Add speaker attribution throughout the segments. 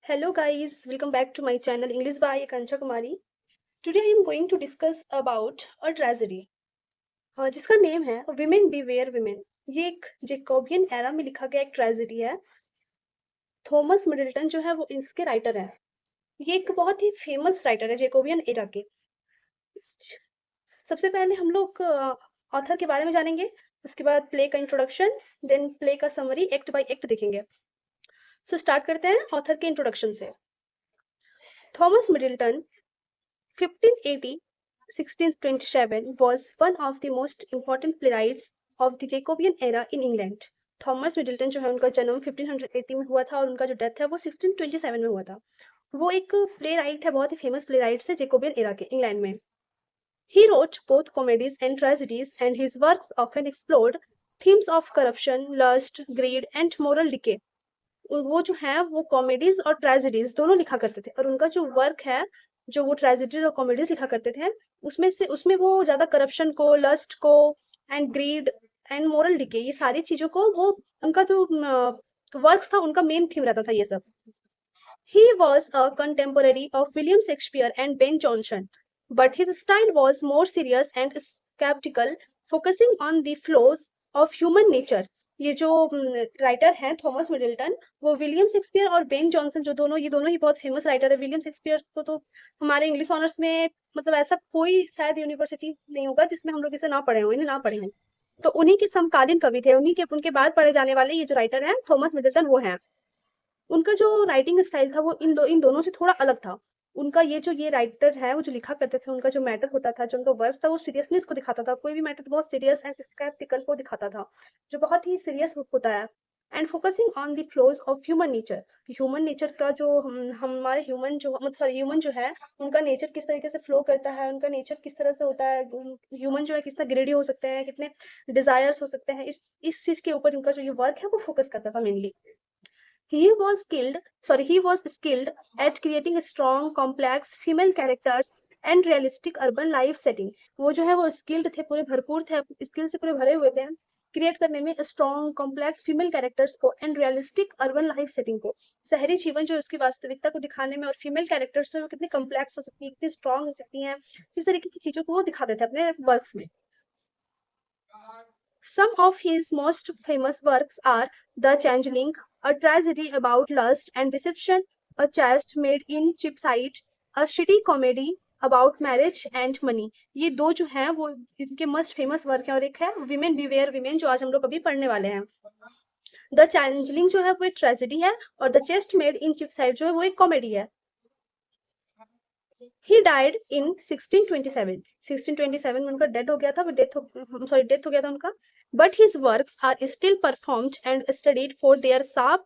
Speaker 1: Hello guys, welcome back to my channel English by Akanksha Kumari. Today I am going to discuss about a tragedy जिसका name है Women Beware Women। ये एक Jacobian era में लिखा गया एक tragedy है। थॉमस मिडल्टन जो है वो इसके राइटर है। ये एक बहुत ही फेमस राइटर है जेकोबियन एरा के। सबसे पहले हम लोग ऑथर के बारे में जानेंगे, उसके बाद प्ले का इंट्रोडक्शन, देन प्ले का समरी एक्ट बाय एक्ट देखेंगे। सो स्टार्ट करते हैं ऑथर के इंट्रोडक्शन से। Thomas Middleton 1580-1627 was one of the most important playwrights of the Jacobean era in England. Thomas Middleton जो है उनका जन्म 1580 में हुआ था और उनका जो डेथ है वो 1627 में हुआ था। वो एक प्ले राइट है, बहुत ही फेमस प्ले राइट है जेकोबियन एरा के इंग्लैंड में। He wrote both comedies and tragedies, and his works often explored themes of corruption, lust, greed, and moral decay. वो जो है वो कॉमेडीज और ट्रेजेडीज दोनों लिखा करते थे, और उनका जो वर्क है, जो वो ट्रेजेडीज और कॉमेडीज लिखा करते थे, उसमें वो ज्यादा करप्शन को, लस्ट को, and greed and moral decay, ये सारी चीजों को वो उनका जो वर्क्स था उनका मेन थीम रहता था ये सब। He was a contemporary of William Shakespeare and Ben Jonson, but his style was more serious and skeptical, focusing on the flaws of human nature. ये जो राइटर हैं थॉमस मिडल्टन, वो विलियम शेक्सपियर और Ben Jonson, ये दोनों ही बहुत famous writer है। William Shakespeare को तो हमारे इंग्लिश ऑनर्स में मतलब ऐसा कोई शायद यूनिवर्सिटी नहीं होगा जिसमें हम लोग इसे ना पढ़े हों, इन्हें ना पढ़े हैं। तो उन्हीं के समकालीन कवि थे, उनके बाद पढ़े जाने वाले ये जो राइटर हैं थॉमस मिडल्टन वो हैं। उनका जो राइटिंग स्टाइल था वो इन दोनों से थोड़ा अलग था। उनका ये राइटर है वो जो लिखा करते थे, उनका जो मैटर होता था, जो उनका वर्क था, वो सीरियसनेस को दिखाता था। कोई भी मैटर बहुत सीरियस एंड स्केप्टिकल को दिखाता था, जो बहुत ही सीरियस होता है। And focusing on the flaws of human nature. Human nature का जो हमारे ह्यूमन जो है उनका नेचर किस तरीके से फ्लो करता है, उनका नेचर किस तरह से होता है, ह्यूमन जो है कितना ग्रेडी हो सकते हैं, कितने डिजायर्स हो सकते हैं, इस चीज के ऊपर उनका जो ये वर्क है वो फोकस करता था mainly. He was skilled at creating strong, complex female characters and realistic urban life setting. वो जो है वो skilled थे, पूरे भरपूर थे, स्किल से पूरे भरे हुए थे क्रिएट करने में स्ट्रॉन्ग कॉम्प्लेक्स फीमेल कैरेक्टर्स को and realistic urban life setting को। शहरी जीवन जो उसकी वास्तविकता को दिखाने में, और फीमेल कैरेक्टर्स जो कितनी कॉम्प्लेक्स हो सकती है, कितनी स्ट्रॉन्ग हो सकती हैं, इस तरीके की चीजों को वो दिखा देते हैं अपने वर्क्स में। Some of his most famous works are The Changeling, a tragedy about lust and deception, A Chaste Maid in Cheapside, a shitty comedy about marriage and money। ये दो जो हैं वो इनके मस्ट फेमस वर्क हैं, और एक है विमेन बिवेयर विमेन जो आज हम लोग अभी पढ़ने वाले हैं। द चैंजलिंग जो है वो एक ट्रेजेडी है, और द चेस्ट मेड इन चिपसाइड जो है वो एक कॉमेडी है। He died in 1627। 1627 में उनका डेड हो गया था, डेथ हो गया था उनका। But his works are still performed and studied for their sharp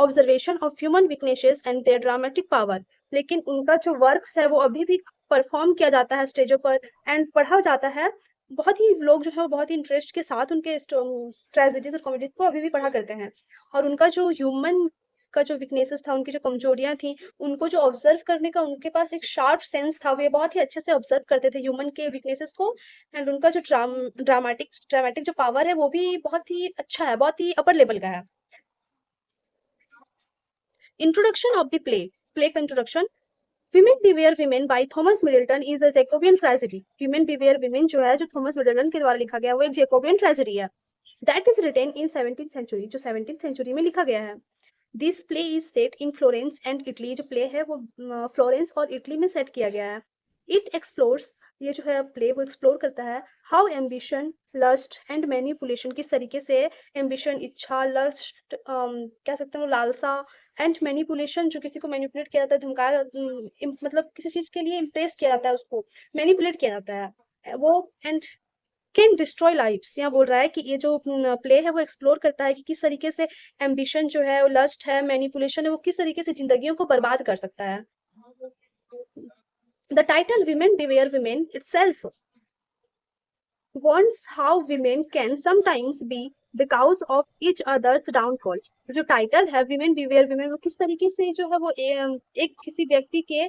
Speaker 1: observation of human weaknesses and their dramatic power। लेकिन उनका जो वर्क्स है वो अभी भी परफॉर्म किया जाता है स्टेजों पर एंड पढ़ा जाता है। बहुत ही लोग जो है वो बहुत ही इंटरेस्ट के साथ उनके ट्रेजेडीज और कॉमेडीज को अभी भी पढ़ा करते हैं। और उनका जो ह्यूमन का जो वीकनेसेस था, उनकी जो कमजोरियां थी, उनको जो ऑब्जर्व करने का उनके पास एक शार्प सेंस था, वे बहुत ही अच्छे से ऑब्जर्व करते थे ह्यूमन के वीकनेसेस को। एंड उनका जो ड्रामेटिक जो पावर है वो भी बहुत ही अच्छा है, बहुत ही अपर लेवल का है। इंट्रोडक्शन ऑफ द प्ले का introduction. Women beware women by Thomas Middleton is a Jacobean tragedy. Women beware women जो है, जो थॉमस मिडल्टन के द्वारा लिखा गया, वो एक जैकोबियन ट्रेजेडी है। That is written in 17th century, जो 17th सेंचुरी में लिखा गया है। This play is set in Florence and Italy. जो प्ले है वो फ्लोरेंस और इटली में सेट किया गया है। इट एक्सप्लोर्स, ये जो है प्ले वो एक्सप्लोर करता है how ambition, lust and manipulation, किस तरीके से एम्बिशन, इच्छा, लस्ट, कह सकते हैं लालसा, एंड मैनिपुलेशन, जो किसी को मैनिपुलेट किया जाता है, धमकाया, मतलब किसी चीज के लिए इम्प्रेस किया जाता है, उसको मैनिपुलेट किया जाता है वो। एंड कैन डिस्ट्रॉय लाइव्स, यहाँ बोल रहा है कि ये जो प्ले है वो एक्सप्लोर करता है कि किस तरीके से एम्बिशन जो है, लस्ट है, मैनिपुलेशन है, वो किस तरीके से जिंदगियों को बर्बाद कर सकता है। The title women beware women itself warns how women can sometimes be the cause of each other's downfall। जो टाइटल है विमेन बिवेयर विमेन, वो किस तरीके से जो है वो एक किसी व्यक्ति के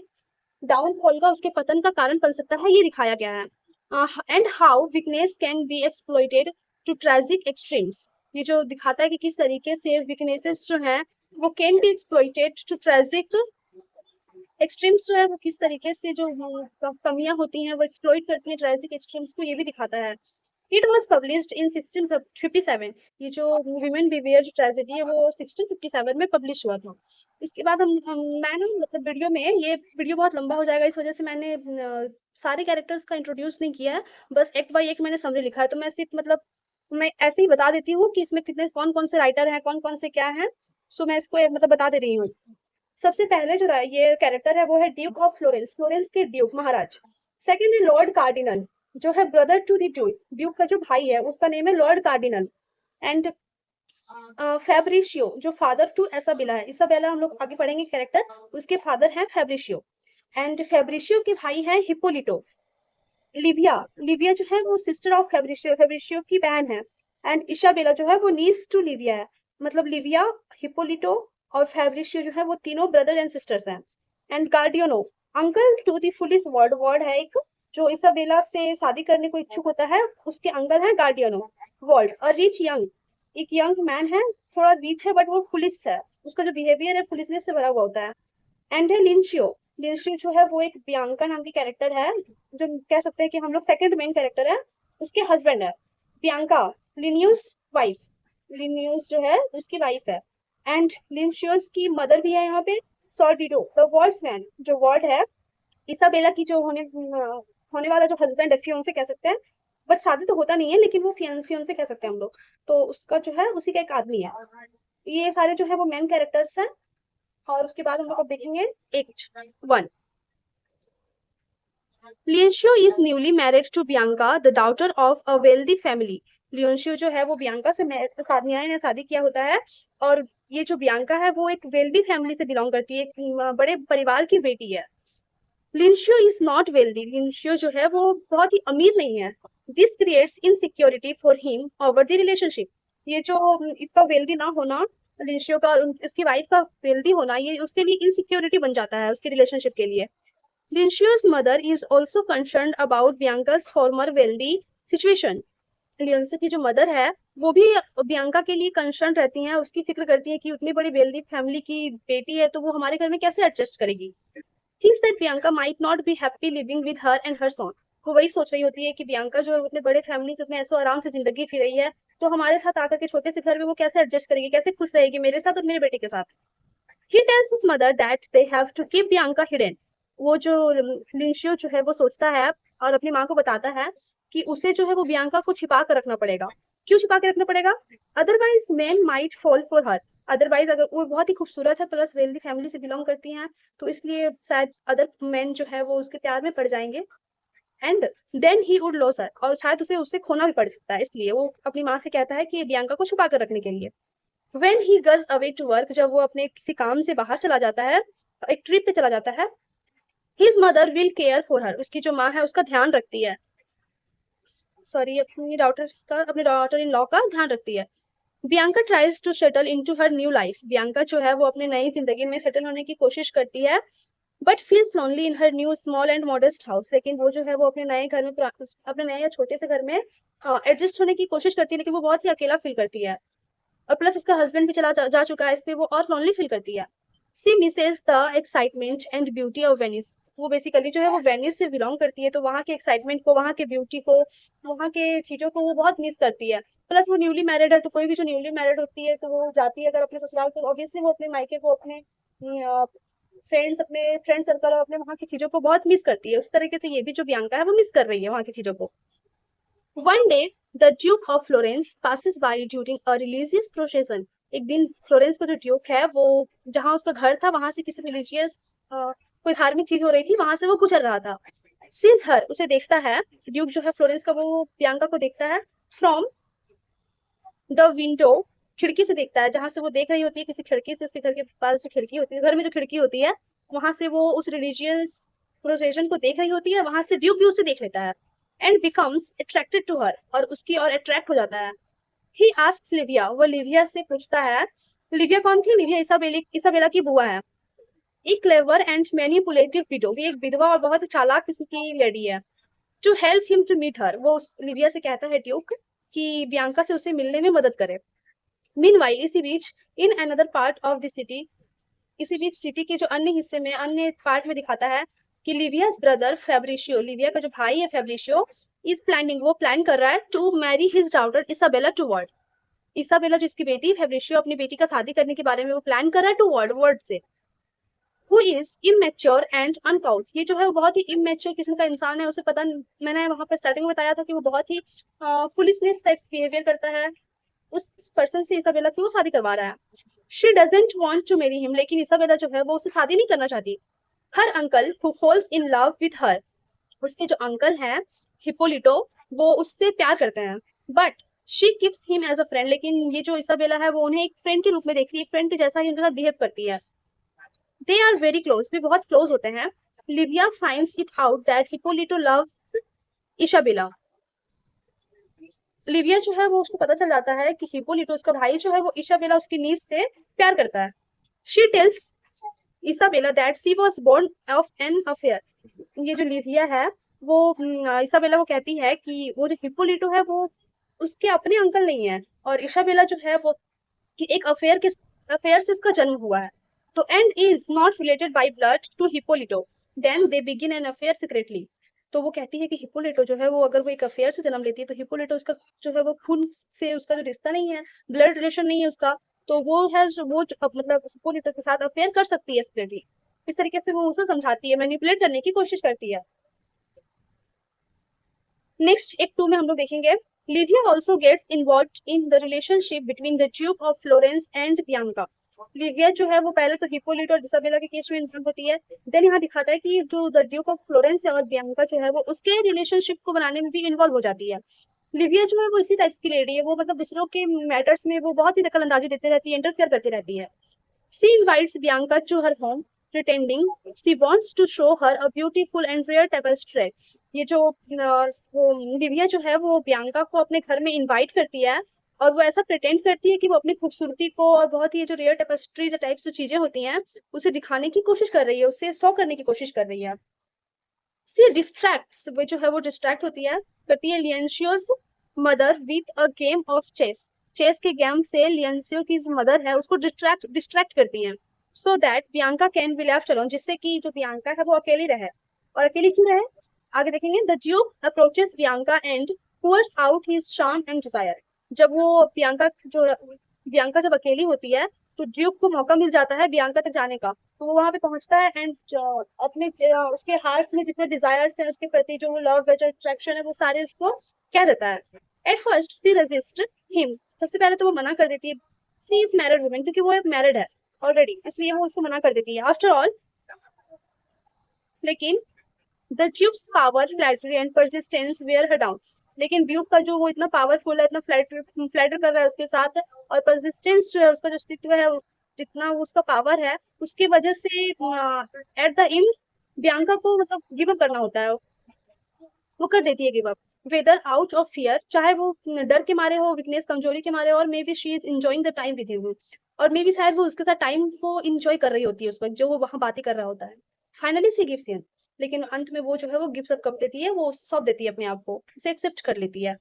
Speaker 1: डाउनफॉल का, उसके पतन का कारण बन सकता है, ये दिखाया गया है। And how weakness can be exploited to tragic extremes. ये जो दिखाता है कि किस तरीके से वीकनेसेस जो हैं वो can be exploited to tragic extremes जो है वो किस तरीके से जो कमियां होती हैं वो एक्सप्लॉइट करती हैं ट्रेजिक एक्सट्रीम्स को, ये भी दिखाता है। It was published in 1657। ये जो विमेन बिवेयर जो ट्रेजेडी है वो 1657 में पब्लिश हुआ था। इसके बाद मैंने मतलब वीडियो में, ये वीडियो बहुत लंबा हो जाएगा, इस वजह से मैंने सारे कैरेक्टर्स का इंट्रोड्यूस नहीं किया है, बस एक बाय एक मैंने समरी लिखा है। तो मैं सिर्फ मतलब मैं ऐसे ही बता देती हूँ कि इसमें कितने कौन कौन से राइटर हैं, कौन कौन से क्या हैं। सो मैं इसको मतलब बता दे रही हूँ। सबसे पहले जो ये कैरेक्टर है वो है ड्यूक ऑफ फ्लोरेंस, फ्लोरेंस के ड्यूक महाराज। सेकंड है लॉर्ड कार्डिनल, जो है brother to the duke, duke का जो भाई है उसका नेम है लॉर्ड कार्डिनल। एंड फेब्रिशियो, जो फादर टू इसाबेला है, इसाबेला हम लोग आगे पढ़ेंगे कैरेक्टर, उसके फादर हैं फेब्रिशियो। एंड फेब्रिशियो के भाई है हिपोलिटो। लिविया, लिविया जो है वो सिस्टर ऑफ फेब्रिशियो, फेब्रिशियो की बहन है। एंड इसाबेला जो है वो नीस टू लिविया है, मतलब लिविया, हिपोलिटो और फेब्रिशियो जो है वो तीनों ब्रदर एंड सिस्टर्स हैं। एंड गार्डियनो, अंकल टू द फुलिस वर्ड, वर्ड है एक जो इसाबेला से शादी करने को इच्छुक होता है, उसके अंकल है गार्डियनो वर्ल्ड। और रिच यंग, एक यंग मैन है, थोड़ा रिच है बट वो फुलिस है, उसका जो बिहेवियर है फुलिसनेस से भरा हुआ होता है। एंड है लिंशियो, लिंशियो जो है वो एक बियांका नाम की कैरेक्टर है, जो कह सकते हैं कि हम लोग सेकंड मेन कैरेक्टर है, उसके हस्बैंड है बियांका, लिनियस वाइफ, लिनियस जो है उसकी वाइफ है। एंड लिंशियोस की मदर भी है यहाँ पे, सॉर्डिडो द वॉर्ड्समैन, जो वर्ड है इसाबेला की जो होने वाला जो हस्बैंड है, फियोंसे कह सकते हैं, बट शादी तो होता नहीं है लेकिन वो फियोंसे कह सकते हैं हम लोग, तो उसका जो है उसी का एक आदमी है। ये सारे जो है वो मेन कैरेक्टर्स हैं। और उसके बाद हम लोग अब देखेंगे act 1। Leantio is newly married to Bianca the daughter of a wealthy family. Leantio जो है वो बियांका से नया नया शादी किया होता है, और ये जो बियांका है वो एक वेल्दी फैमिली से बिलोंग करती है, एक बड़े परिवार की बेटी है। लिंशियो इज नॉट वेल्दी, लिंशियो जो है वो बहुत ही अमीर नहीं है। This creates insecurity for him over the relationship. ये जो इसका वेल्दी ना होना, लिंशियो का और उसकी वाइफ का वेल्दी होना, ये उसके लिए इनसिक्योरिटी बन जाता है उसके रिलेशनशिप के लिए। लिंशियो's mother is also concerned about Bianca's former wealthy situation. Lions की जो मदर है वो भी बियांका के लिए कंसर्न रहती हैं, उसकी फिक्र करती है कि उतनी बड़ी वेल्दी फैमिली की बेटी है तो वो हमारे घर में कैसे एडजस्ट करेगी। Thinks that Bianca might not be happy living with her and her son. वो वही सोच रही होती है कि बियांका जो है उतने बड़े फैमिली से उतने ऐसो आराम से जिंदगी जी रही है, तो हमारे साथ आकर के छोटे से घर में वो कैसे एडजस्ट करेगी, कैसे खुश रहेगी मेरे साथ और मेरे बेटे के साथ। He tells his mother that they have to keep Bianca hidden. वो जो लिंशियो जो है वो सोचता है और अपनी माँ को बताता है कि उसे जो है वो बियांका को छिपा कर रखना पड़ेगा। क्यों छिपा के रखना पड़ेगा? Otherwise main might fall for her, otherwise अगर वो बहुत ही खूबसूरत है प्लस वेल्दी फैमिली से बिलोंग करती हैं, तो इसलिए शायद अदर मैन जो है वो उसके प्यार में पड़ जाएंगे। And then he would lose her, और शायद उसे उससे खोना भी पड़ सकता है, इसलिए वो अपनी माँ से कहता है कि बियांका को छुपा कर रखने के लिए। When he goes away to work, जब वो अपने किसी काम से बाहर चला जाता है, एक ट्रिप पे चला जाता है, his mother will care for her, उसकी जो माँ है उसका ध्यान रखती है, सॉरी अपने डॉटर इन लॉ का ध्यान रखती है। Bianca tries to settle into her new life, Bianca जो है वो अपने नई जिंदगी में सेटल होने की कोशिश करती है, but feels lonely in her new small and modest house, लेकिन वो जो है वो अपने नए घर में, अपने नए या छोटे से घर में एडजस्ट होने की कोशिश करती है, लेकिन वो बहुत ही अकेला फील करती है, और प्लस उसका हस्बैंड भी जा चुका है, इसलिए वो और लोनली फील करती है। She misses the excitement and beauty of Venice, वो बेसिकली जो है वो वेनिस से बिलोंग करती है, तो वहाँ के एक्साइटमेंट को, वहाँ के ब्यूटी को, वहाँ के चीजों को वो बहुत मिस करती है। प्लस वो न्यूली मैरिड है, तो कोई भी जो न्यूली मैरिड होती है तो वो जाती है अगर अपने ससुराल, तो ऑब्वियसली वो अपने मायके को, अपने फ्रेंड्स, अपने फ्रेंड सर्कल और अपने वहाँ की चीजों को बहुत मिस करती है। उस तरीके से ये भी जो बियांका है वो मिस कर रही है वहाँ की चीजों को। One day, the Duke of Florence passes by during a religious procession. एक दिन फ्लोरेंस का जो ड्यूक है वो, जहाँ उसका घर था वहां से किसी रिलीजियस कोई धार्मिक चीज हो रही थी, वहां से वो गुजर रहा था। सीज हर, उसे देखता है, ड्यूक जो है फ्लोरेंस का वो बियांका को देखता है, फ्रॉम द विंडो, खिड़की से देखता है, जहां से वो देख रही होती है किसी खिड़की से, उसके घर के पास जो खिड़की होती है, घर में जो खिड़की होती है, वहां से वो उस रिलीजियस प्रोसेशन को देख रही होती है, वहां से ड्यूक भी उसे देख लेता है and becomes attracted to her, और उसकी और अट्रैक्ट हो जाता है। ही आस्क्स लिविया, वो लिविया से पूछता है, लिविया कौन थी? लिविया इसाबेला की बुआ है। एक क्लेवर एंड मैनिपुलेटिव विडो, भी एक विधवा और बहुत चालाक किस्म की लेडी है। To help him to meet her, वो लिविया से कहता है ड्यूक कि बियांका से उसे मिलने में मदद करे। मीनवाइल इसी बीच in another part of the city, इसी बीच सिटी के जो अन्य हिस्से में, अन्य पार्ट में दिखाता है कि लिविया's ब्रदर फेब्रिशियो, लिविया का जो भाई है फेब्रिशियो, इज प्लानिंग, वो प्लान कर रहा है to marry his daughter Isabella to ward, Isabella जो इसकी बेटी, फेब्रिशियो अपनी बेटी का शादी करने के बारे में वो प्लान कर रहा है टू वर्ड, वर्ड से। हु इज इमेच्योर एंड अनकाउट, ये जो है वो बहुत ही इमेच्योर किस्म का इंसान है, उसे पता, मैंने वहां पर स्टार्टिंग में बताया था कि वो बहुत ही फुलिशनेस टाइप्स बिहेवियर करता है, उस पर्सन से इसाबेला क्यों शादी करवा रहा है। She doesn't want to marry him, लेकिन इसाबेला जो है वो उससे शादी नहीं करना चाहती। Her uncle who falls in love with her, उसके जो अंकल हैं हिपोलिटो, वो उससे प्यार करते हैं, but she keeps him as a friend, लेकिन ये जो इसाबेला है वो उन्हें एक फ्रेंड के रूप में देखती है, एक फ्रेंड के जैसा ही उनके साथ बिहेव करती है। दे आर वेरी क्लोज, वे बहुत क्लोज होते हैं। Livia finds it out that Hipolito loves Isabella, Livia जो है वो उसको पता चल जाता है कि हिपोलिटो उसका भाई जो है वो इसाबेला उसकी नीज से प्यार करता है। She tells Isabella that she was born of an affair, ये जो लिविया है वो इसाबेला को कहती है कि वो जो हिप्पोलिटो है वो उसके अपने अंकल नहीं है, और इसाबेला जो है वो कि एक अफेयर से उसका जन्म हुआ है, तो and is not related by blood to Hippolito, then they begin an affair secretly. तो वो कहती है कि हिप्पोलिटो जो है वो अगर वो एक अफेयर से जन्म लेती है तो हिप्पोलिटो उसका जो है वो खून से उसका जो रिश्ता नहीं है, ब्लड रिलेशन नहीं है उसका, तो वो है वो मतलब हिप्पोलिटो के साथ अफेयर कर सकती है सीक्रेटली। इस तरीके से वो उसे समझाती है, मैनिपुलेट करने की कोशिश करती है। नेक्स्ट एक 2 में हम लोग देखेंगे, Livia also gets involve in the relationship between the duke of Florence and Bianca, Livia जो है वो पहले तो हिप्पोलिटो और इसाबेला के केस में इन्वॉल्व होती है, देन यहाँ दिखाता है कि जो द ड्यूक ऑफ फ्लोरेंस है और बियांका जो है वो उसके रिलेशनशिप को बनाने में भी इन्वॉल्व हो जाती है। लिविया जो है वो इसी टाइप्स की लेडी है, वो मतलब दूसरों के मैटर्स में वो बहुत ही दखल अंदाजी देती रहती है, इंटरफेयर करती रहती है। She invites Bianca to her home, pretending she wants to show her a beautiful and rare tapestry. ये जो लिविया जो है वो बियांका को अपने घर में इनवाइट करती है, और वो ऐसा प्रिटेंड करती है कि वो अपनी खूबसूरती को और बहुत ही जो रेयर टेपेस्ट्री टाइप जो चीजें होती हैं उसे दिखाने की कोशिश कर रही है, उसे शो करने की कोशिश कर रही है। सी डिस्ट्रैक्ट्स, वो जो है वो डिस्ट्रैक्ट होती है, करती है Leantio's mother with a game of chess, chess के गेम से लियंशियो की जो मदर है उसको डिस्ट्रैक्ट करती है, so that Bianca can be left alone, जिससे कि जो बियांका है वो अकेली रहे, और अकेली क्यों रहे आगे देखेंगे। The Duke approaches Bianca and pours out his charm and desire, जब वो बियांका जब अकेली होती है तो ड्यूक को मौका मिल जाता है बियांका तक जाने का, तो वो वहां पे पहुंचता है एंड अपने उसके हार्ट में जितने डिजायर्स हैं उसके प्रति, जो लव है, जो अट्रैक्शन है, वो सारे उसको कह देता है। At first she resist him, सबसे पहले तो वो मना कर देती है, सी इज मैरिड वुमेन, क्योंकि वो एक मैरिड है ऑलरेडी, इसलिए वो उसको मना कर देती है। आफ्टर ऑल, लेकिन the duke's power, flattery and persistence wear her down, लेकिन ड्यूक का जो वो इतना पावरफुल है, इतना फ्लैटर कर रहा है उसके साथ, और परसिस्टेंस जो है उसका जो अस्तित्व है, जितना उसका पावर है, उसकी वजह से एट द एंड बियांका को मतलब गिव अप करना होता है, वो कर देती है give up, whether out of fear, चाहे वो डर के मारे हो, वीकनेस कमजोरी के मारे हो, और may be she is enjoying the time with him, और मे बी शायद वो उसके साथ टाइम को एंजॉय कर रही होती है उस वक्त जो वो वहां बातें कर रहा होता है। फाइनली सी गिव्स इन, लेकिन अंत में वो जो है वो गिव्स अप कर देती है, वो सौंप देती है अपने आप को, उसे एक्सेप्ट कर लेती है।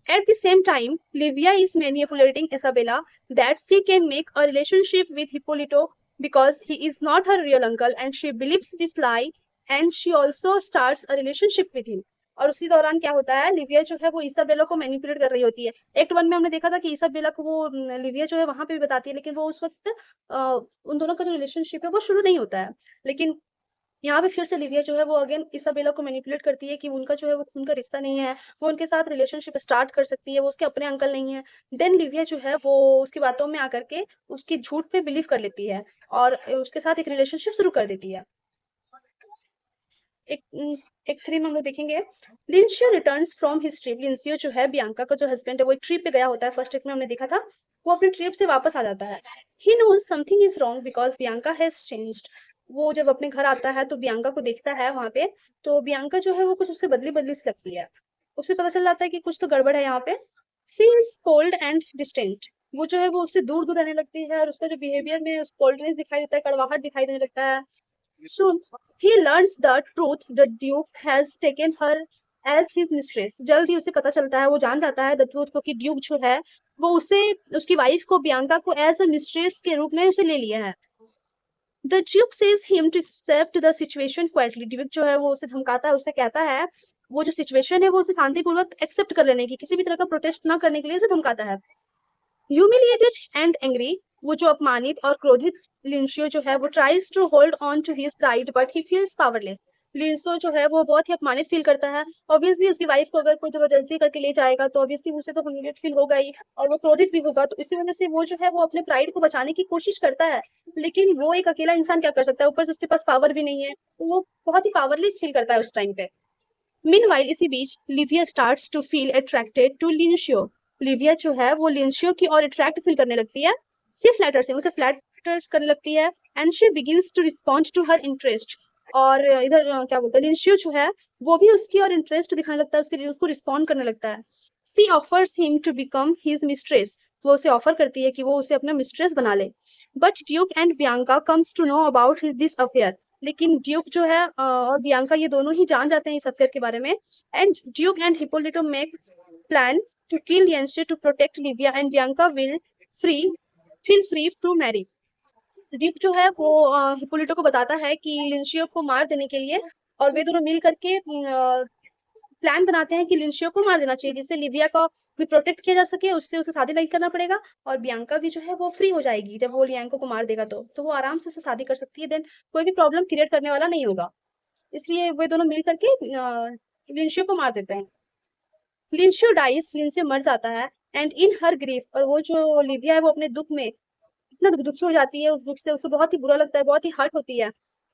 Speaker 1: At the same time, Livia is manipulating Isabella that she can make a relationship with Hippolito because he is not her real uncle, and she believes this lie, and she also starts a relationship with him. और उसी दौरान क्या होता है, Livia जो है वो Isabella को मैनिपुलेट कर रही होती है। एक्ट 1 में हमने देखा था कि इसाबेला को वो लिविया जो है वहां पे भी बताती है, लेकिन वो उस वक्त उन दोनों का जो रिलेशनशिप है वो शुरू नहीं होता है, लेकिन यहाँ पे फिर से लिविया जो है वो अगेन इसाबेला को मैनिपुलेट करती है कि उनका जो है वो खून का रिश्ता नहीं है, वो उनके साथ रिलेशनशिप स्टार्ट कर सकती है, वो उसके अपने अंकल नहीं है। देन लिविया जो है वो उसकी बातों में आकर के उसकी झूठ पे बिलीव कर लेती है और उसके साथ एक रिलेशनशिप शुरू कर देती है। एक एक 3 में हम लोग देखेंगे, लिंशियो रिटर्न्स फ्रॉम हिज ट्रिप, लिंशियो जो है बियांका का जो हस्बैंड है वो एक ट्रिप पे गया होता है, फर्स्ट ट्रिप में हमने देखा था, वो अपने ट्रिप से वापस आ जाता है। He knows something is wrong because Bianca has changed, वो जब अपने घर आता है तो बियांका को देखता है वहां पे, तो बियांका जो है वो कुछ उससे बदली बदली सी लगती है, उसे पता चल जाता है कि कुछ तो गड़बड़ है यहाँ पे। सी इज कोल्ड एंड डिस्टेंट, वो जो है वो उससे दूर दूर रहने लगती है, और उसका जो बिहेवियर में कोल्डनेस दिखाई देता है, कड़वाहट दिखाई देने लगता है। Soon he learns the truth, the Duke has taken her as his mistress. जल्द ही उसे पता चलता है, वो जान जाता है द ट्रूथ को कि ड्यूक जो है वो उसे, उसकी वाइफ को, बियांका को एज अ मिस्ट्रेस के रूप में उसे ले लिया है। The duke says him to accept the situation quietly. Duke जो है वो उसे धमकाता है, उसे कहता है वो जो सिचुएशन है वो उसे शांतिपूर्वक एक्सेप्ट कर लेने की, किसी भी तरह का प्रोटेस्ट ना करने के लिए उसे धमकाता है। ह्यूमिलिएटेड एंड एंग्री, वो जो अपमानित और क्रोधित लिंशियो जो है वो tries to hold on to his pride but he feels powerless. Leantio जो है वो बहुत ही अपमानित फील करता है। ऑब्वियसली उसकी वाइफ को अगर कोई जबरदस्ती करके ले जाएगा तो ऑब्वियसली उसे तो ह्यूमिलिएट फील होगा ही, और वो क्रोधित भी होगा। तो इसी वजह से वो जो है वो अपने प्राइड को बचाने की कोशिश करता है, लेकिन वो एक अकेला इंसान क्या कर सकता है, ऊपर से उसके पास पावर भी नहीं है, तो वो बहुत ही पावरलेस फील करता है उस टाइम पे। मीनवाइल इसी बीच Livia starts to feel attracted to Leantio. Livia जो है वो लिंशियो की ओर अट्रैक्ट फील करने लगती है, सी फ्लैटर्स उसे फ्लैटर्स करने लगती है, and she begins to respond to her interest. और इधर क्या बोलते हैं, लिंशियो जो है वो भी उसकी और इंटरेस्ट दिखाने लगता है, उसको रिस्पॉन्ड करने लगता है। She offers him to become his mistress, वो उसे ऑफर करती है कि वो उसे अपना मिस्ट्रेस बना ले। But duke and Bianca comes to know about this affair, लेकिन ड्यूक जो है और बियांका ये दोनों ही जान जाते हैं इस अफेयर के बारे में। And duke and Hippolito make plan to kill Leantio to protect Livia, and Bianca will free feel free to marry. Duke जो है वो हिप्पोलिटो को बताता है कि लिंशियो को मार देने के लिए, और वे दोनों मिल करके प्लान बनाते हैं कि लिंशियो को मार देना चाहिए, जिससे लिविया का भी प्रोटेक्ट किया जा सके, उससे उसे शादी नहीं करना पड़ेगा, और बियांका भी जो है वो फ्री हो जाएगी जब वो लियांको को मार देगा, तो वो आराम से उसे शादी कर सकती है, देन कोई भी प्रॉब्लम क्रिएट करने वाला नहीं होगा। इसलिए वे दोनों मिल करके लिंशियो को मार देते हैं। लिंशियो डाइस, लिंशियो मर जाता है, एंड इन हर ग्रीफ, और वो जो लिविया है वो अपने दुख में इतना दुखी हो जाती है, उस दुख से उसे बहुत ही बुरा लगता है, बहुत ही हर्ट होती है।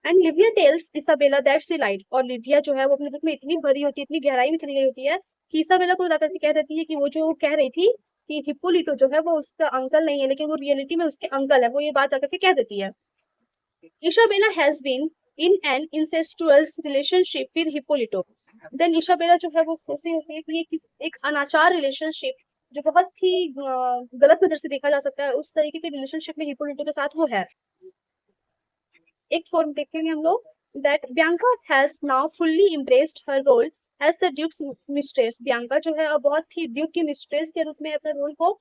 Speaker 1: And Livia tells Isabella that she lied, और लिविया जो है वो अपने दुख में इतनी भरी होती है, इतनी गहराई में चली गई होती है कि इसाबेला को जाकर के कह देती है कि वो जो कह रही थी कि हिप्पोलिटो जो है वो उसका अंकल नहीं है, लेकिन वो रियलिटी में उसके अंकल है, वो ये बात जाकर के कह देती है। Isabella has been in an incestuous relationship with Hippolito. Then Isabella जो है वो सोचती होती है कि ये एक अनाचार रिलेशनशिप, जो बहुत ही गलत नजर से देखा जा सकता है, उस तरीके के रिलेशनशिप में हिप्पोलिटो के साथ वो है। एक फॉर्म देखेंगे हम लोग, that Bianca has now fully embraced her role as the duke's mistress. Bianca जो है अब बहुत ही ड्यूक की मिस्ट्रेस के रूप में अपने रोल को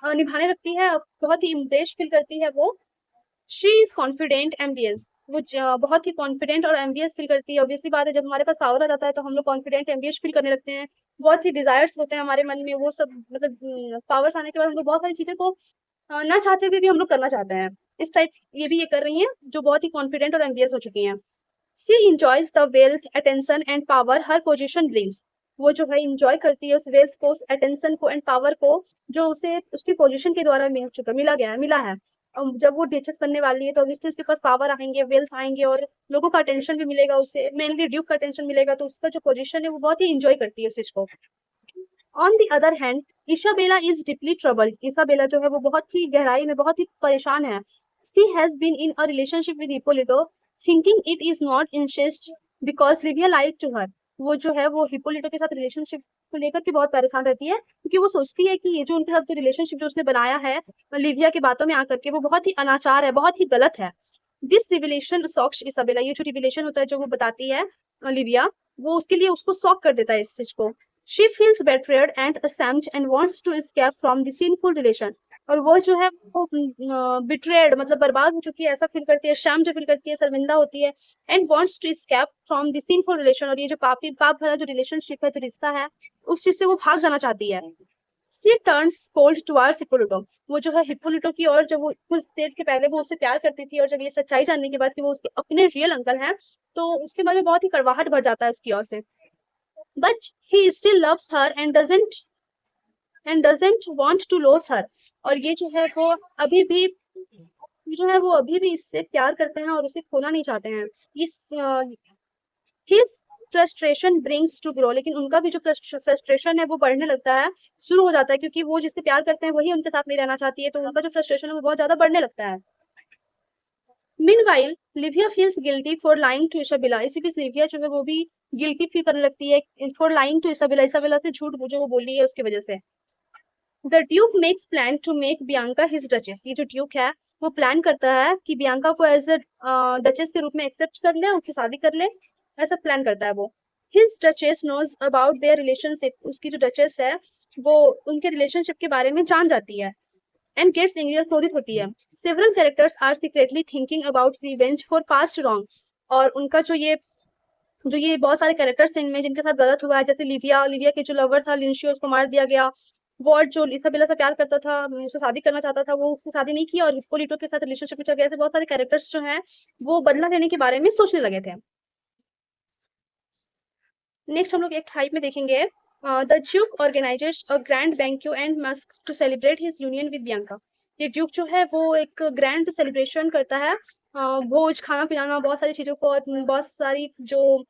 Speaker 1: निभाने लगती है, बहुत ही इम्प्रेस फील करती है वो। शी इज कॉन्फिडेंट एम्बियस, वो बहुत ही कॉन्फिडेंट और एम्बियस फील करती है। ऑब्वियसली बात है, जब हमारे पास पावर आ जाता है तो हम लोग कॉन्फिडेंट एम्बियस फील करने लगते हैं, बहुत ही डिजायर्स होते हैं हमारे मन में, वो सब मतलब पावर्स आने के बाद हम लोग बहुत सारी चीजें को ना चाहते हुए भी हम लोग करना चाहते हैं। इस टाइप ये भी ये कर रही हैं जो बहुत ही कॉन्फिडेंट और एम्बियस हो चुकी हैं। She enjoys the wealth attention and power her position brings, वो जो है इंजॉय करती है उस वेल्थ को, उस अटेंशन को एंड पावर को, जो उसे उसकी पोजीशन के द्वारा मिला है। जब वो डचेस बनने वाली है तो ऑब्वियसली उसके पास पावर आएंगे, वेल्थ आएंगे, और लोगों का अटेंशन भी मिलेगा उसे, मेनली ड्यूक का अटेंशन मिलेगा, तो उसका जो पोजीशन है वो बहुत ही इंजॉय करती है उस चीज को। On the other hand Isabella is deeply troubled, Isabella जो है वो बहुत ही गहराई में बहुत ही परेशान है। She has been in a relationship with Hippolito thinking it is not incest because Livia like to her, वो जो है वो हिप्पोलिटो के साथ रिलेशनशिप को लेकर के बहुत परेशान रहती है, क्योंकि वो सोचती है कि ये जो उनके साथ जो रिलेशनशिप जो उसने बनाया है लिविया की बातों में आकर के, वो बहुत ही अनाचार है, बहुत ही गलत है। दिस रिविलेशन शॉक्स इसाबेला, ये जो रिविलेशन होता है जो वो बताती है लिविया, वो उसके लिए उसको शॉक कर देता है इस चीज को। She feels betrayed and ashamed and wants to escape from the sinful relation, और वो जो है वो बिट्रेड मतलब बर्बाद हो चुकी है, ऐसा फील करती है, ashamed फील करती है, शर्मिंदा होती है, and wants to escape from the sinful relation, और ये जो पाप भरा जो रिलेशनशिप है, जो रिश्ता है, उस चीज से वो भाग जाना चाहती है। She turns cold towards हिप्पोलिटो, वो जो है हिप्पोलिटो की, और जब वो कुछ देर के पहले वो उससे प्यार करती थी, और जब ये सच्चाई जानने के बाद कि वो उसके अपने रियल अंकल हैं, तो उसके बाद में बहुत ही कड़वाहट भर जाता है उसकी ओर से। But he still loves her and doesn't want to lose her, और ये जो है वो अभी भी इससे प्यार करते हैं और उसे खोना नहीं चाहते हैं। इस his frustration brings to grow, लेकिन उनका भी जो फ्रस्ट्रेशन है वो बढ़ने लगता है, शुरू हो जाता है, क्योंकि वो जिससे प्यार करते हैं वही उनके साथ नहीं रहना चाहती है, तो उनका जो फ्रस्ट्रेशन है वो बहुत ज्यादा बढ़ने लगता है। Meanwhile, Livia feels guilty for lying to Isabella, इसी बीच लिविया जो है वो भी गिल्टी फील करने लगती है for lying to Isabella, Isabella से झूठ जो वो बोली है उसकी वजह से। The Duke makes plan to make Bianca his duchess, ये जो ड्यूक है वो प्लान करता है कि बियांका को एज अ डचेस के रूप में एक्सेप्ट कर ले, उससे शादी कर ले, ऐसा प्लान करता है वो। His duchess knows about their relationship, उसकी जो डचेस है वो उनके रिलेशनशिप के बारे में जान जाती है, एंड गेट्स एंग्री और क्रोधित होती है। Several characters are secretly thinking about revenge for past wrong, और उनका जो ये बहुत सारे कैरेक्टर्स हैं इनमें जिनके साथ गलत हुआ है, जैसे लिविया लिविया के जो लवर था लिंशियो, उसको मार दिया गया। वॉर्ड जो इसाबेला से प्यार करता था, उससे शादी करना चाहता था, वो उससे शादी नहीं किया और हिप्पोलिटो के साथ रिलेशनशिप में चल गया। ऐसे बहुत सारे कैरेक्टर्स जो हैं वो बदला लेने के बारे में सोचने लगे थे। नेक्स्ट हम लोग एक्ट 5 में देखेंगे, the duke organises a grand banquet and masque to celebrate his union with Bianca. ये ड्यूक जो है वो एक ग्रैंड सेलिब्रेशन करता है, भोज खाना पिलाना बहुत सारी चीजों को, और बहुत सारी जो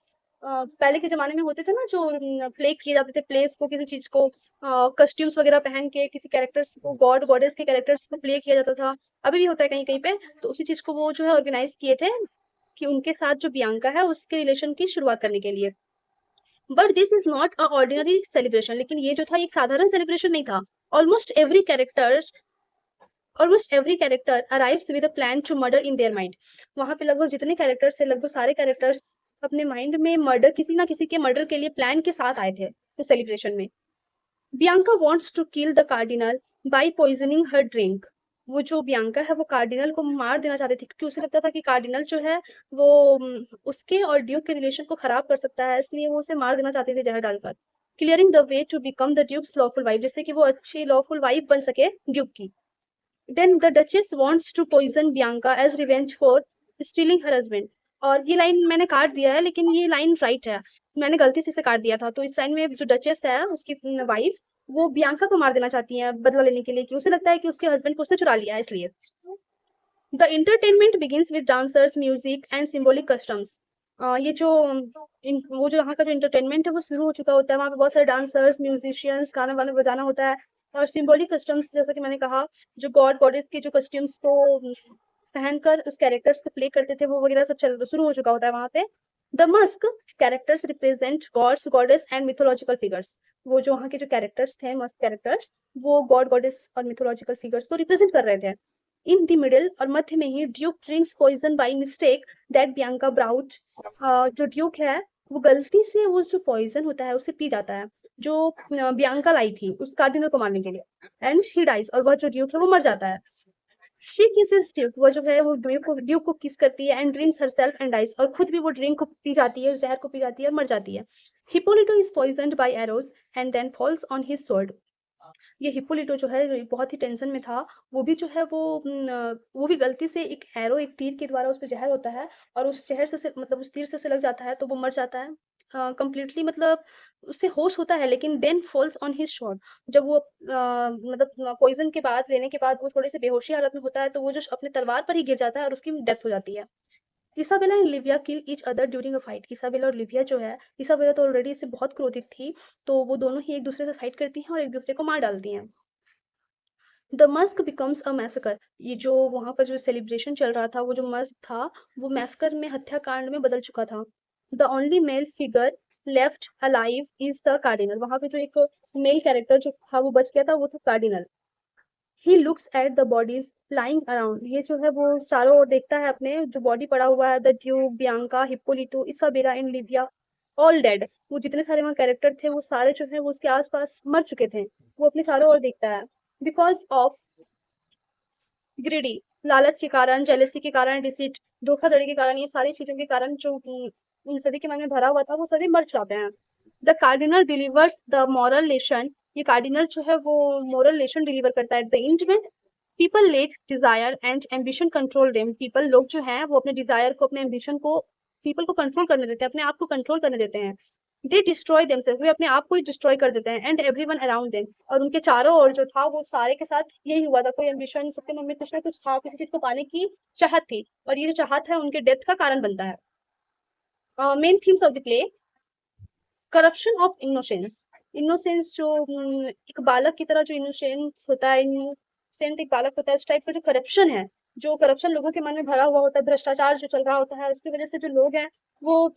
Speaker 1: पहले के जमाने में होते थे ना, जो प्ले किए जाते थे प्लेस को, किसी चीज को कस्ट्यूम्स वगैरह पहन के किसी कैरेक्टर्स को, गॉड गॉडेस के कैरेक्टर्स को प्ले किया जाता था। अभी भी होता है कहीं कहीं पे, तो उसी चीज को वो जो है ऑर्गेनाइज किए थे कि उनके साथ जो बियांका है उसके रिलेशन की शुरुआत करने के लिए। But this is not a ordinary celebration, लेकिन ये जो था एक साधारण सेलिब्रेशन नहीं था। Almost every character almost every character arrives with a plan to murder in their mind. वहां पे लगभग जितने कैरेक्टर्स थे, लगभग सारे कैरेक्टर्स अपने माइंड में मर्डर, किसी ना किसी के मर्डर के लिए प्लान के साथ आए थे उस सेलिब्रेशन में। Bianca wants to kill the cardinal by poisoning her drink. वो जो बियांका है वो कार्डिनल को मार देना चाहती थी, क्योंकि उसे लगता था कि कार्डिनल जो है वो उसके और ड्यूक के रिलेशन को खराब कर सकता है, इसलिए वो उसे मार देना चाहती थी जहर डालकर। Clearing the way to become the duke's lawful wife, जिससे कि वो अच्छी लॉफुल वाइफ बन सके ड्यूक की। Then the duchess wants to poison Bianca as revenge for stealing her husband. और ये लाइन मैंने काट दिया है, लेकिन ये लाइन राइट है, मैंने गलती से इसे काट दिया था। तो इस लाइन में जो डचेस है उसकी वाइफ, वो बियांका को मार देना चाहती है बदला लेने के लिए, कि उसे लगता है कि उसके हस्बैंड को उसने चुरा लिया है इसलिए। The entertainment begins with dancers music and symbolic customs. ये जो वो जो यहाँ का जो एंटरटेनमेंट है वो शुरू हो चुका होता है, वहाँ पे बहुत सारे डांसर्स म्यूजिशियंस गाना वाना बजाना होता है, और सिंबॉलिक कस्टम्स जैसा कि मैंने कहा, जो गॉड गॉडेस के जो कस्ट्यूम्स को पहनकर उस कैरेक्टर्स को प्ले करते थे वो वगैरह सब चल शुरू हो चुका होता है वहाँ पे। The masque characters represent gods goddess and mythological figures. वो जो वहाँ के जो कैरेक्टर्स थे, मस्क कैरेक्टर्स, वो गॉड गॉडेस और मिथोलॉजिकल फिगर्स को रिप्रेजेंट कर रहे थे। इन द मिडिल और मध्य में ही duke drinks poison by mistake that Bianca brought. जो ड्यूक है वो गलती से वो जो पॉइजन होता है उसे पी जाता है, जो बियांका लाई थी उस कार्डिनल को मारने के लिए, एंड ही डाइज, और वह जो ड्यूक है वो मर जाता है। शी किसेस ड्यूक, वो जो है वो ड्यूक को किस करती है, and drinks herself and dies, और खुद भी वो ड्रिंक को पी जाती है, जहर को पी जाती है और मर जाती है। Hippolito is poisoned by arrows and then falls on his sword. ये हिप्पोलिटो जो है बहुत ही टेंशन में था, वो भी जो है वो भी गलती से एक एरो, एक तीर के द्वारा उस पे जहर होता है, और उस जहर से मतलब उस तीर से उसे लग जाता है तो वो मर जाता है कंप्लीटली, मतलब उससे होश होता है, लेकिन then falls on his shot. जब वो मतलब पॉइजन के बाद लेने के बाद वो थोड़े से बेहोशी हालत में होता है, तो वो जो अपने तलवार पर ही गिर जाता है और उसकी डेथ हो जाती है। Isabella and Livia kill each other during a fight. Isabella और लिविया जो है, इसाबेला तो ऑलरेडी इससे बहुत क्रोधित थी, तो वो दोनों ही एक दूसरे से फाइट करती हैं और एक दूसरे को मार डालती हैं। The Musk becomes a massacre. ये जो वहां पर जो सेलिब्रेशन चल रहा था, वो जो मस्क था वो मैसकर में हत्याकांड में बदल चुका था। The only male figure left alive is the cardinal. वहां पे जो एक मेल कैरेक्टर जो था वो बच गया था, वो था cardinal. He looks at the bodies lying around. ये जो है वो चारों ओर देखता है, अपने जो बॉडी पड़ा हुआ है, the duke, Bianca, Hippolito, Isabella and Livia, all dead. वो जितने सारे वहाँ कैरेक्टर थे वो सारे जो है वो उसके आसपास मर चुके थे। वो अपने चारों ओर देखता है। बिकॉज ऑफ ग्रीडी, लालच के कारण, जेलेसी के कारण, डिसीट, धोखाधड़ी के कारण, ये सारी चीजों के कारण जो उन सभी के मन में भरा हुआ था वो सभी मर जाते हैं। The cardinal delivers the moral lesson. ये कार्डिनल जो है वो मॉरल लेसन डिलीवर करता है। द एंड में people late desire and ambition control them. People लोग जो हैं वो अपने डिजायर को, अपने एम्बिशन को पीपल को कंट्रोल करने देते हैं, अपने आप को कंट्रोल करने देते हैं। दे डिस्ट्रॉय देमसेल्फ, वे अपने आप को ही डिस्ट्रॉय कर देते हैं, एंड एवरीवन अराउंड देम, और उनके चारों ओर जो था वो सारे के साथ यही हुआ था। कोई एम्बिशन, सबके मन में कुछ ना कुछ था, किसी चीज को पाने की चाहत थी, और ये जो चाहत है उनके डेथ का कारण बनता है। Main themes of the play, corruption of innocence. Innocence जो एक बालक की तरह जो इनोसेंस होता है, इनोसेंट एक बालक होता है, उस टाइप का जो करप्शन है, जो करप्शन लोगों के मन में भरा हुआ होता है, भ्रष्टाचार जो चल रहा होता है, उसकी वजह से जो लोग हैं वो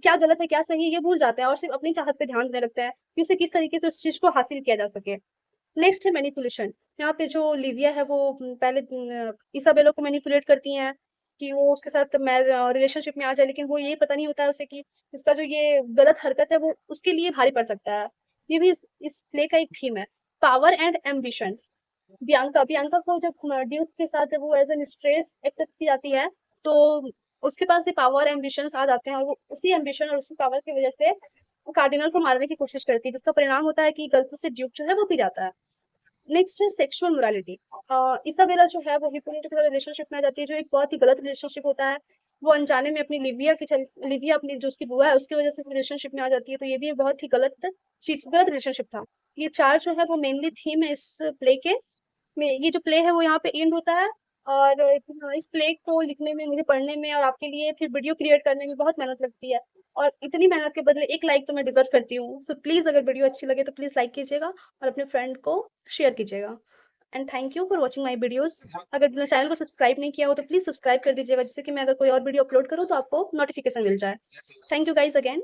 Speaker 1: क्या गलत है क्या सही है ये भूल जाते हैं, और सिर्फ अपनी चाहत पे ध्यान देने लगता है कि उसे किस तरीके से उस चीज को हासिल किया जा सके। नेक्स्ट है मैनिपुलेशन। यहाँ पे जो लिविया है वो पहले इसाबेला को मैनिपुलेट करती हैं, कि वो उसके साथ रिलेशनशिप में आ जाए, लेकिन वो ये पता नहीं होता है उसे कि इसका जो ये गलत हरकत है वो उसके लिए भारी पड़ सकता है। ये भी इस प्ले का एक थीम है। Power and ambition. बियांका को जब ड्यूक के साथ वो एज एन स्ट्रेस एक्सेप्ट की जाती है, तो उसके पास ये पावर एम्बिशन आ जाते हैं, और वो उसी एम्बिशन और उसी पावर की वजह से कार्डिनल को मारने की कोशिश करती है, जिसका परिणाम होता है कि गलती से ड्यूक जो है वो पी जाता है। नेक्स्ट है सेक्सुअल मोरालिटी। इसाबेला जो है वो हिप्पोलिटा के साथ रिलेशनशिप में आ जाती है, जो एक बहुत ही गलत रिलेशनशिप होता है। वो अनजाने में अपनी लिविया अपनी जो उसकी बुआ है उसकी वजह से रिलेशनशिप में आ जाती है, तो ये भी बहुत ही गलत रिलेशनशिप था। ये चार जो है वो मेनली थीम है इस प्ले के में। ये जो प्ले है वो यहाँ पे एंड होता है। और इस प्ले को लिखने में, मुझे पढ़ने में और आपके लिए फिर वीडियो क्रिएट करने में बहुत मेहनत लगती है, और इतनी मेहनत के बदले एक लाइक तो मैं डिजर्व करती हूँ। सो प्लीज अगर वीडियो अच्छी लगे तो प्लीज लाइक कीजिएगा और अपने फ्रेंड को शेयर कीजिएगा। And thank you for watching my videos. अगर चैनल को सब्सक्राइब नहीं किया हो तो प्लीज सब्सक्राइब कर दीजिएगा, जिससे कि मैं अगर कोई और वीडियो अपलोड करूँ तो आपको नोटिफिकेशन मिल जाए। Thank you guys again.